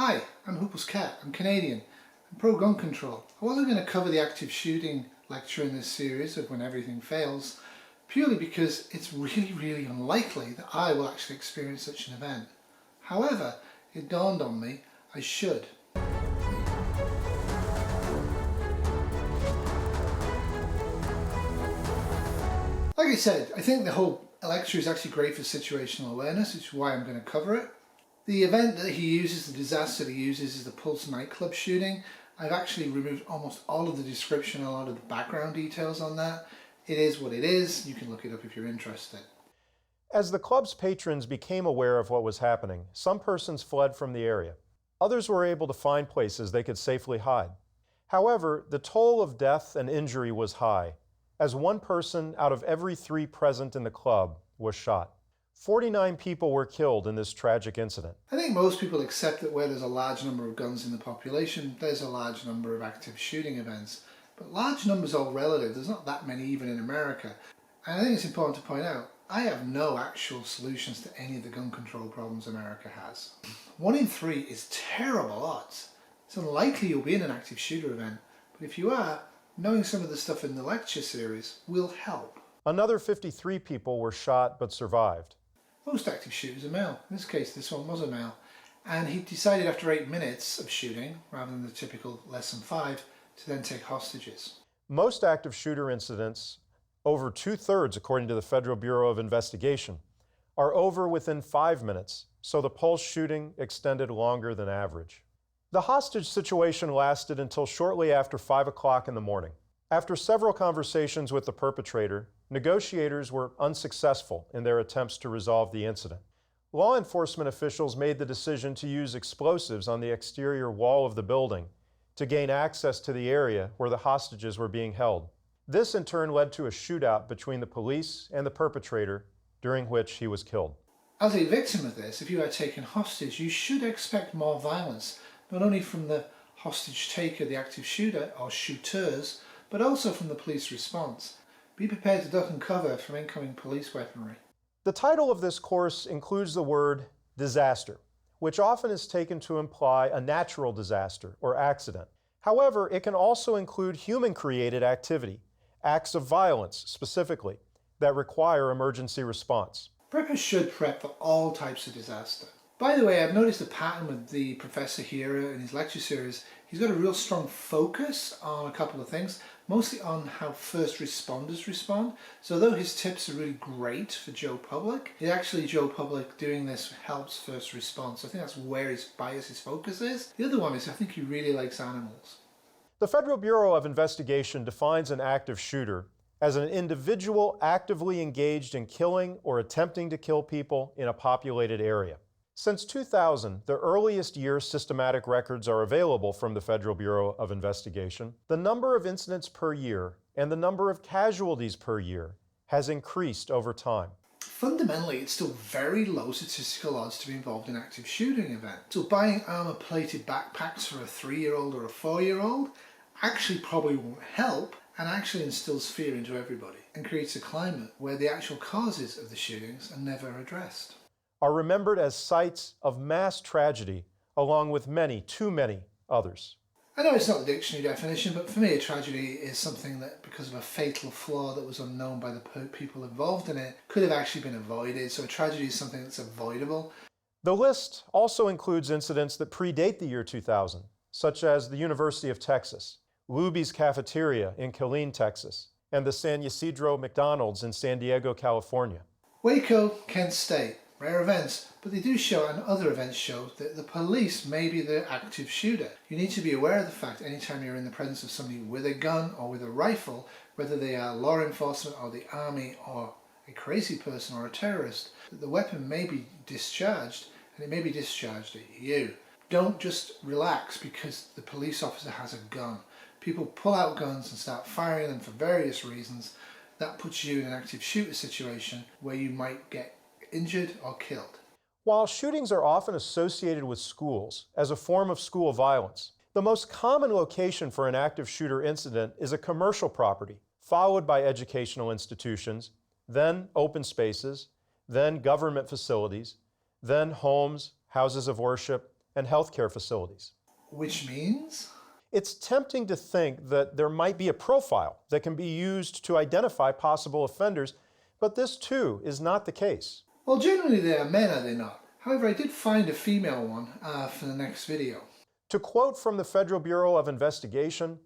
Hi, I'm Huples Cat. I'm Canadian. I'm pro-gun control. I wasn't going to cover the active shooting lecture in this series of When Everything Fails, purely because it's really unlikely that I will actually experience such an event. However, it dawned on me I should. Like I said, I think the whole lecture is actually great for situational awareness, which is why I'm going to cover it. The event that he uses, the disaster that he uses, is the Huples nightclub shooting. I've actually removed almost all of the description, a lot of the background details on that. It is what it is. You can look it up if you're interested. As the club's patrons became aware of what was happening, some persons fled from the area. Others were able to find places they could safely hide. However, the toll of death and injury was high, as one person out of every 3 present in the club was shot. 49 people were killed in this tragic incident. I think most people accept that where there's a large number of guns in the population, there's a large number of active shooting events. But large numbers are relative. There's not that many even in America. And I think it's important to point out, I have no actual solutions to any of the gun control problems America has. 1 in 3 is terrible odds. It's unlikely you'll be in an active shooter event, but if you are, knowing some of the stuff in the lecture series will help. Another 53 people were shot but survived. Most active shooters are male. In this case, this one was a male. And he decided after 8 minutes of shooting, rather than the typical less than 5, to then take hostages. Most active shooter incidents, over 2/3 according to the Federal Bureau of Investigation, are over within 5 minutes, so the Pulse shooting extended longer than average. The hostage situation lasted until shortly after 5 o'clock in the morning. After several conversations with the perpetrator, negotiators were unsuccessful in their attempts to resolve the incident. Law enforcement officials made the decision to use explosives on the exterior wall of the building to gain access to the area where the hostages were being held. This in turn led to a shootout between the police and the perpetrator, during which he was killed. As a victim of this, if you are taken hostage, you should expect more violence, not only from the hostage taker, the active shooter, or shooters, but also from the police response. Be prepared to duck and cover from incoming police weaponry. The title of this course includes the word disaster, which often is taken to imply a natural disaster or accident. However, it can also include human-created activity, acts of violence specifically, that require emergency response. Preppers should prep for all types of disaster. By the way, I've noticed a pattern with the professor here in his lecture series. He's got a real strong focus on a couple of things, mostly on how first responders respond. So though his tips are really great for Joe Public, it actually Joe Public doing this helps first response. So I think that's where his bias, his focus is. The other one is I think he really likes animals. The Federal Bureau of Investigation defines an active shooter as an individual actively engaged in killing or attempting to kill people in a populated area. Since 2000, the earliest year systematic records are available from the Federal Bureau of Investigation. The number of incidents per year and the number of casualties per year has increased over time. Fundamentally, it's still very low statistical odds to be involved in an active shooting event. So buying armor-plated backpacks for a 3-year-old or a 4-year-old actually probably won't help, and actually instills fear into everybody and creates a climate where the actual causes of the shootings are never addressed. Are remembered as sites of mass tragedy, along with many, too many others. I know it's not the dictionary definition, but for me a tragedy is something that, because of a fatal flaw that was unknown by the people involved in it, could have actually been avoided. So a tragedy is something that's avoidable. The list also includes incidents that predate the year 2000, such as the University of Texas, Luby's Cafeteria in Killeen, Texas, and the San Ysidro McDonald's in San Diego, California. Waco, Kent State. Rare events, but they do show, and other events show, that the police may be the active shooter. You need to be aware of the fact anytime you're in the presence of somebody with a gun or with a rifle, whether they are law enforcement or the army or a crazy person or a terrorist, that the weapon may be discharged, and it may be discharged at you. Don't just relax because the police officer has a gun. People pull out guns and start firing them for various reasons. That puts you in an active shooter situation where you might get injured or killed. While shootings are often associated with schools as a form of school violence, the most common location for an active shooter incident is a commercial property, followed by educational institutions, then open spaces, then government facilities, then homes, houses of worship, and healthcare facilities. Which means? It's tempting to think that there might be a profile that can be used to identify possible offenders, but this too is not the case. Well, generally they are men, are they not? However, I did find a female one for the next video. To quote from the Federal Bureau of Investigation,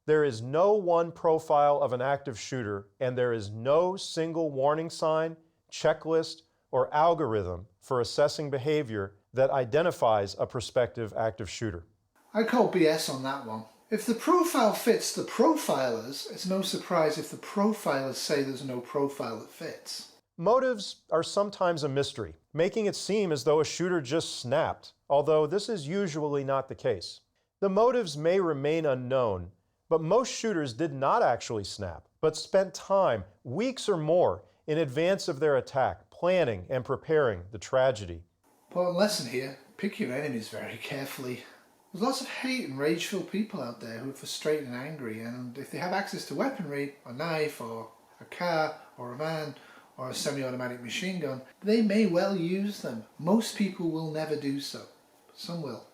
there is no one profile of an active shooter, and there is no single warning sign, checklist, or algorithm for assessing behavior that identifies a prospective active shooter. I call BS on that one. If the profile fits the profilers, it's no surprise if the profilers say there's no profile that fits. Motives are sometimes a mystery, making it seem as though a shooter just snapped, although this is usually not the case. The motives may remain unknown, but most shooters did not actually snap, but spent time, weeks or more, in advance of their attack, planning and preparing the tragedy. Important lesson here, pick your enemies very carefully. There's lots of hate and rage-filled people out there who are frustrated and angry, and if they have access to weaponry, a knife or a car or a van or a semi-automatic machine gun, they may well use them. Most people will never do so, but some will.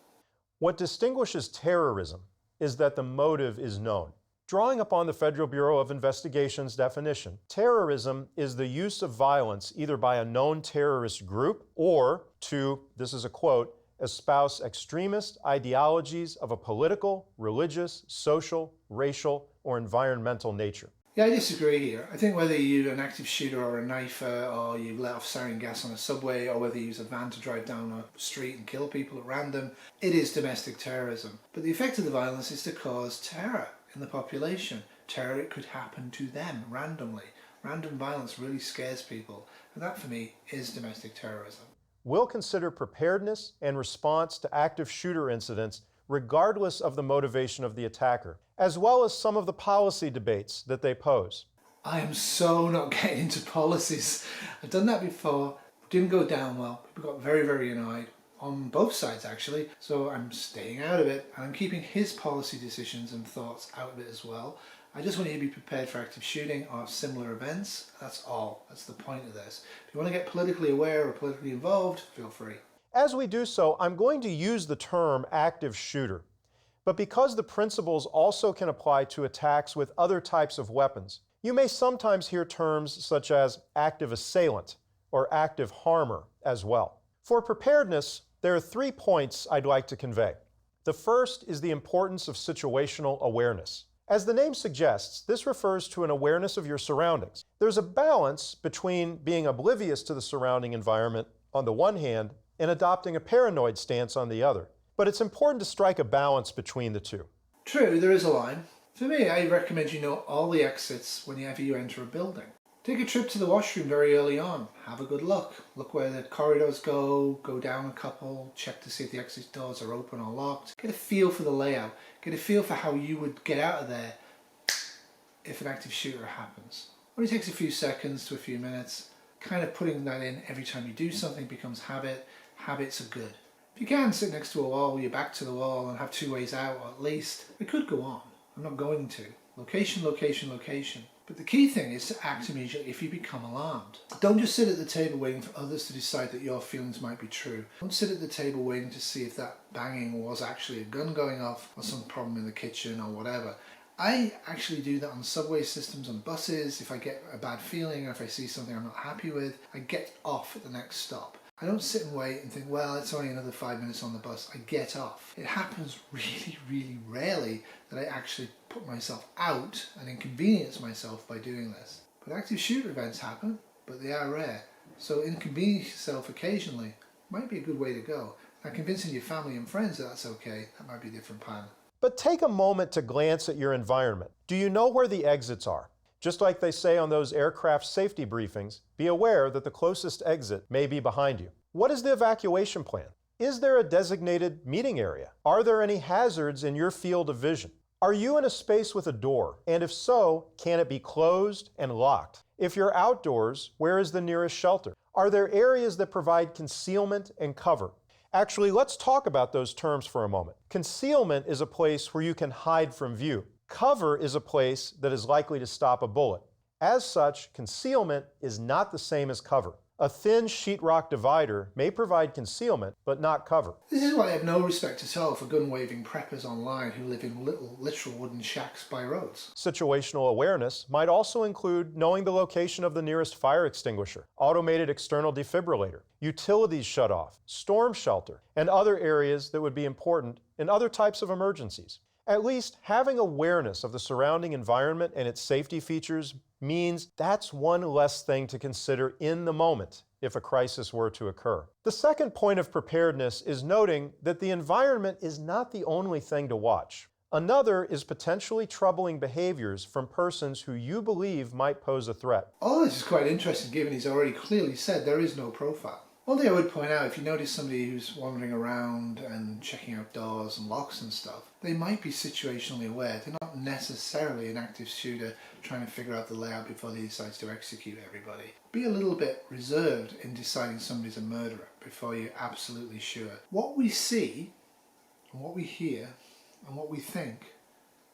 What distinguishes terrorism is that the motive is known. Drawing upon the Federal Bureau of Investigation's definition, terrorism is the use of violence either by a known terrorist group or to, this is a quote, espouse extremist ideologies of a political, religious, social, racial, or environmental nature. Yeah, I disagree here. I think whether you're an active shooter or a knifer, or you let off sarin gas on a subway, or whether you use a van to drive down a street and kill people at random, it is domestic terrorism. But the effect of the violence is to cause terror in the population. Terror, it could happen to them randomly. Random violence really scares people, and that for me is domestic terrorism. We'll consider preparedness and response to active shooter incidents regardless of the motivation of the attacker, as well as some of the policy debates that they pose. I am so not getting into policies. I've done that before. It didn't go down well. People got very, very annoyed, on both sides actually, so I'm staying out of it, and I'm keeping his policy decisions and thoughts out of it as well. I just want you to be prepared for active shooting or similar events. That's all. That's the point of this. If you want to get politically aware or politically involved, feel free. As we do so, I'm going to use the term active shooter. But because the principles also can apply to attacks with other types of weapons, you may sometimes hear terms such as active assailant or active harmer as well. For preparedness, there are 3 points I'd like to convey. The first is the importance of situational awareness. As the name suggests, this refers to an awareness of your surroundings. There's a balance between being oblivious to the surrounding environment on the one hand and adopting a paranoid stance on the other. But it's important to strike a balance between the two. True, there is a line. For me, I recommend you know all the exits whenever you enter a building. Take a trip to the washroom very early on. Have a good look. Look where the corridors go down a couple, check to see if the exit doors are open or locked. Get a feel for the layout. Get a feel for how you would get out of there if an active shooter happens. Only takes a few seconds to a few minutes. Kind of putting that in every time you do something becomes habit. Habits are good. If you can sit next to a wall with your back to the wall and have 2 ways out, or at least, it could go on. I'm not going to. Location, location, location. But the key thing is to act immediately if you become alarmed. Don't just sit at the table waiting for others to decide that your feelings might be true. Don't sit at the table waiting to see if that banging was actually a gun going off or some problem in the kitchen or whatever. I actually do that on subway systems, on buses. If I get a bad feeling or if I see something I'm not happy with, I get off at the next stop. I don't sit and wait and think, well, it's only another 5 minutes on the bus. I get off. It happens really, really rarely that I actually put myself out and inconvenience myself by doing this. But active shooter events happen, but they are rare. So inconvenience yourself occasionally might be a good way to go. Now, convincing your family and friends that that's okay, that might be a different plan. But take a moment to glance at your environment. Do you know where the exits are? Just like they say on those aircraft safety briefings, be aware that the closest exit may be behind you. What is the evacuation plan? Is there a designated meeting area? Are there any hazards in your field of vision? Are you in a space with a door? And if so, can it be closed and locked? If you're outdoors, where is the nearest shelter? Are there areas that provide concealment and cover? Actually, let's talk about those terms for a moment. Concealment is a place where you can hide from view. Cover is a place that is likely to stop a bullet. As such, concealment is not the same as cover. A thin sheetrock divider may provide concealment, but not cover. This is why I have no respect at all for gun-waving preppers online who live in little, literal wooden shacks by roads. Situational awareness might also include knowing the location of the nearest fire extinguisher, automated external defibrillator, utilities shutoff, storm shelter, and other areas that would be important in other types of emergencies. At least having awareness of the surrounding environment and its safety features means that's one less thing to consider in the moment if a crisis were to occur. The second point of preparedness is noting that the environment is not the only thing to watch. Another is potentially troubling behaviors from persons who you believe might pose a threat. All this is quite interesting given he's already clearly said there is no profile. One thing I would point out, if you notice somebody who's wandering around and checking out doors and locks and stuff, they might be situationally aware. They're not necessarily an active shooter trying to figure out the layout before he decides to execute everybody. Be a little bit reserved in deciding somebody's a murderer before you're absolutely sure. What we see, and what we hear, and what we think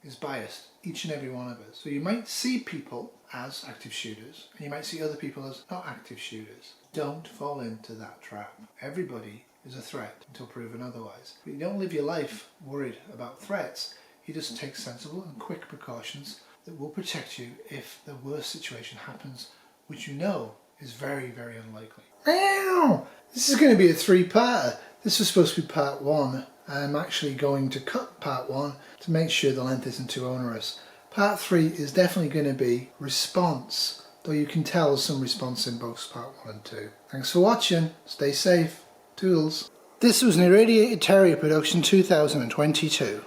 is biased, each and every one of us. So you might see people as active shooters, and you might see other people as not active shooters. Don't fall into that trap. Everybody is a threat until proven otherwise. But you don't live your life worried about threats. You just take sensible and quick precautions that will protect you if the worst situation happens, which you know is very, very unlikely. Meow! This is going to be a three-parter. This was supposed to be part one. I'm actually going to cut part one to make sure the length isn't too onerous. Part 3 is definitely going to be response, though you can tell there's some response in both part 1 and 2. Thanks for watching, stay safe, toodles. This was an Irradiated Terrier production 2022.